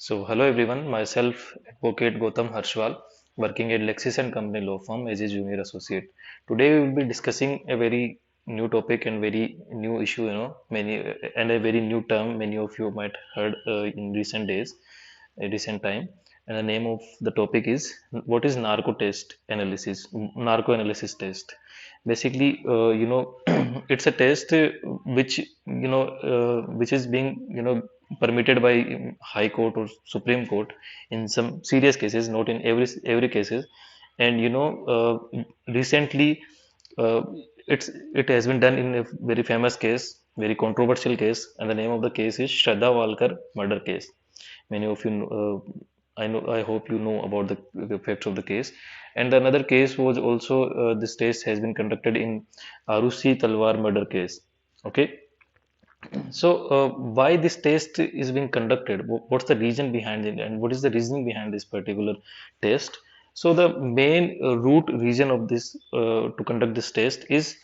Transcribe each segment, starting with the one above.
Hello everyone, myself Advocate Gautam Harshwal, working at LEXIS and Company law firm as a junior associate. Today we will be discussing a very new topic and very new issue, many and a very new term many of you might heard in recent days, recent time. And the name of the topic is what is narco analysis test. Basically, it's a test which is being permitted by high court or supreme court in some serious cases, not in every cases. And recently, uh, it has been done in a very famous case, very controversial case, and the name of the case is Shraddha Walkar murder case. Many of you I hope you know about the facts of the case. And another case was also, this test has been conducted in Arusi Talwar murder case. Okay. Why this test is being conducted? What's the reason behind it, and what is the reasoning behind this particular test? So, the main root reason of this to conduct this test is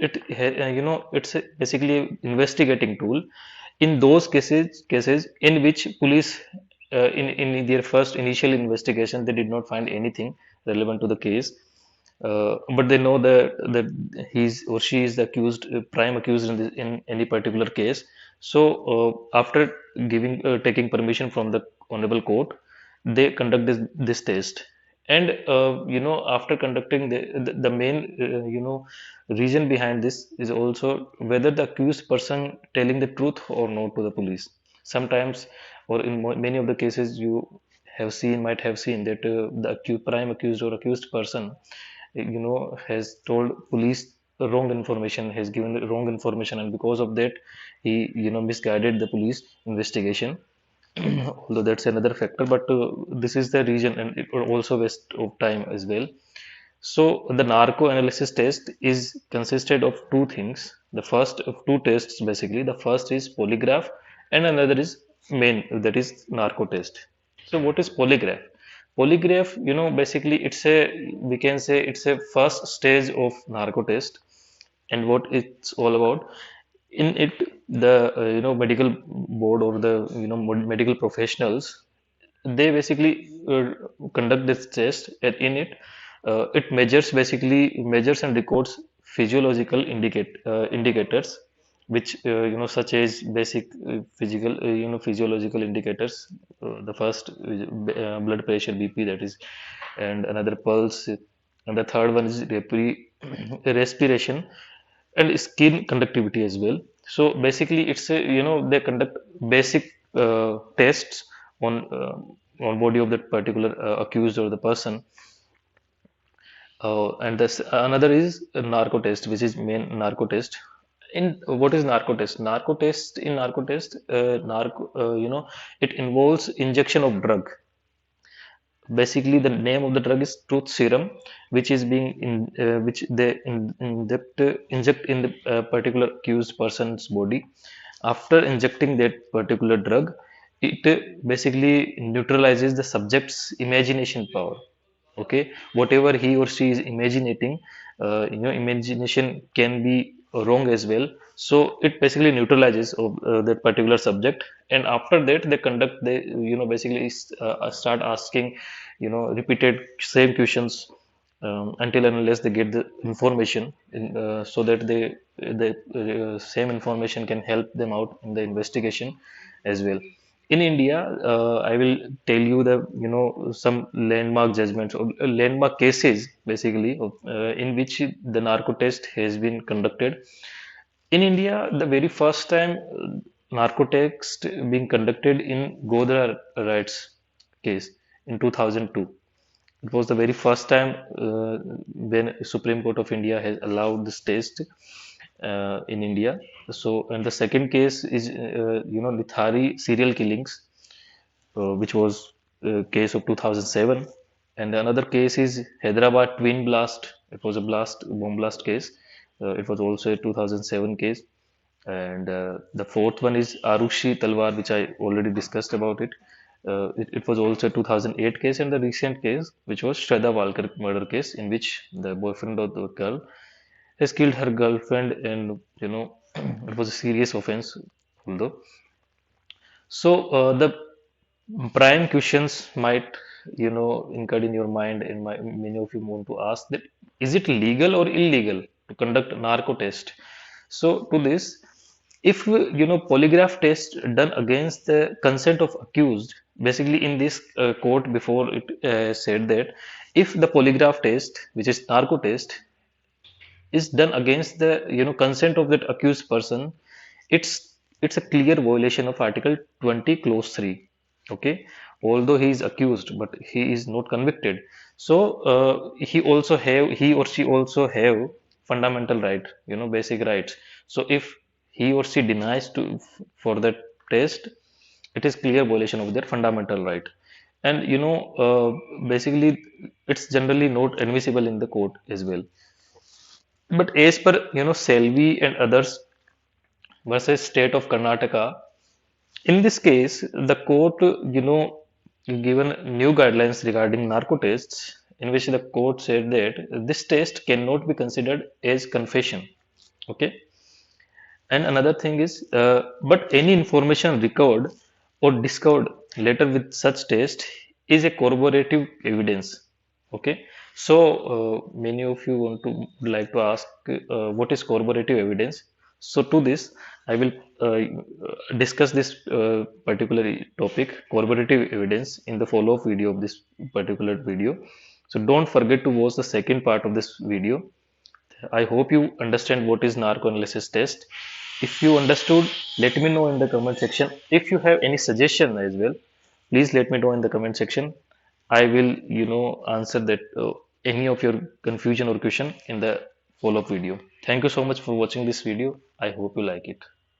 it's basically an investigating tool in those cases in which police, in their first initial investigation, they did not find anything relevant to the case, but they know that he's or she is the accused, prime accused in any particular case. So after giving taking permission from the honorable court, they conduct this test. And after conducting the main reason behind this is also whether the accused person telling the truth or not to the police. Sometimes, or in many of the cases, you might have seen that the prime accused or accused person has told police the wrong information, has given the wrong information, and because of that he misguided the police investigation. Although that's another factor, but this is the reason, and it will also waste of time as well. So the narco analysis test is consisted of two things. The first of two tests, basically the first is polygraph, and another is main, that is narco test. So what is polygraph? Polygraph, basically we can say it's a first stage of narco test. And what it's all about, in it, the medical board or the medical professionals, they basically conduct this test. And in it, it measures and records physiological indicators, which such as basic physiological indicators. The first blood pressure, BP, that is, and another pulse, and the third one is respiration and skin conductivity as well. So basically, it's a, they conduct basic tests on body of that particular accused or the person. And this another is a narco test, which is main narco test. In what is narco test? Narco test, in narco test, it involves injection of drug. Basically, the name of the drug is truth serum, which is which they inject in the particular accused person's body. After injecting that particular drug, it basically neutralizes the subject's imagination power. Okay, whatever he or she is imagining, imagination can be wrong as well. So it basically neutralizes of that particular subject. And after that they basically start asking repeated same questions, until and unless they get the information so that the same information can help them out in the investigation as well. In India, I will tell you the some landmark judgments or landmark cases, basically, in which the narco test has been conducted. In India, the very first time narco test being conducted in Godra riots case in 2002. It was the very first time when Supreme Court of India has allowed this test in India. So, and the second case is Lithari serial killings, which was a case of 2007. And another case is Hyderabad twin blast. It was a bomb blast case. It was also a 2007 case. And the fourth one is Arushi Talwar, which I already discussed about it. It was also a 2008 case, and the recent case, which was Shraddha Walkar murder case, in which the boyfriend of the girl has killed her girlfriend, and it was a serious offense, although. So the Prime questions might, incur in your mind, and many of you want to ask that is it legal or illegal to conduct narco test? So to this, if polygraph test done against the consent of accused, basically in this court before it said that if the polygraph test, which is narco test, is done against the consent of that accused person, it's a clear violation of article 20 clause 3. Okay, although he is accused but he is not convicted, so he or she also have fundamental right, basic rights. So if he or she denies to for that test, it is clear violation of their fundamental right. And basically it's generally not admissible in the court as well. But as per Selvi and others versus state of Karnataka, in this case, the court given new guidelines regarding narco tests, in which the court said that this test cannot be considered as confession. Okay, and another thing is, but any information recovered or discovered later with such test is a corroborative evidence. Okay, so many of you want to like to ask what is corroborative evidence. So to this, I will discuss this particular topic, corroborative evidence, in the follow-up video of this particular video. So don't forget to watch the second part of this video. I hope you understand what is narco analysis test. If you understood, let me know in the comment section. If you have any suggestion as well, please let me know in the comment section. I will, answer that any of your confusion or question in the follow-up video. Thank you so much for watching this video. I hope you like it.